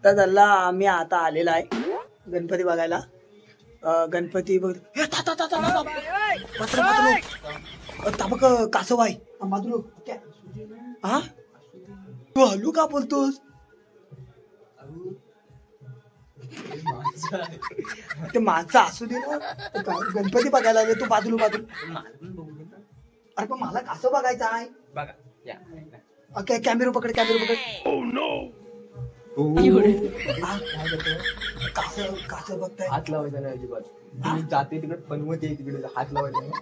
आता झाला आम्ही आता आलेला आहे गणपती बघायला. गणपती बघ बघ कासवाई बाजूलो हा तू हलू का बोलतोस? ते माणसं असू दे ना, गणपती बघायला आले तू बाजूला अरे पण मला कासव बघायचं आहे. ओके कॅमेरा पकड कासव बघताय. हात लावायचा नाही अजिबात. जाते तिकडे पनवत आहे तिकडे हात लावायचा नाही.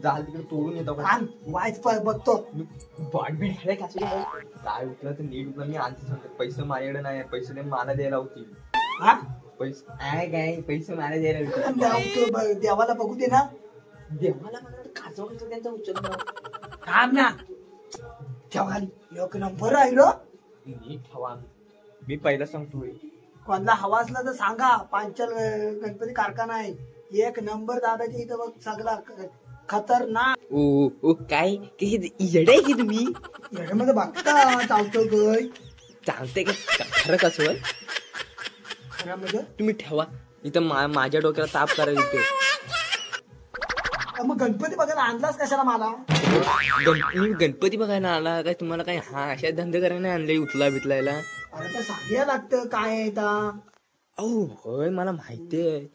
जाल तिकडे तोडून येतो वाईच बघतो. बॉट बीट काय उठलं तर नीट उठलं. मी आणते सांगतो पैसे माझ्याकडे नाही. पैसे नाही मला द्यायला होती. पैसे मला द्यायला होते. देवाला बघू दे ना. देवाला कासवायचं त्यांचा उच्चार थांब ना. ठेवा एक नंबर राहिलो. नीट ठेवा. मी पहिला सांगतोय कोणाला हवा असला तर सांगा. पांचल गणपती कारखाना आहे एक नंबर दादाची इथं बघ. सगळा खतरनाक. ओ काय येडे आहे की तुम्ही? येड्यामध्ये बघता चालतोय गय चालते का खरं कसं? खऱ्यामध्ये तुम्ही ठेवा इथं. माझ्या डोक्याला ताप करायला इथे. मग गणपती बघायला आणलास कशाला मला? मी गणपती बघायला आला काय? तुम्हाला काय अशा धंदे करायला आणले उचला बिचलायला? अरे तर सांगायला लागतं काय आहे होय मला माहिती आहे.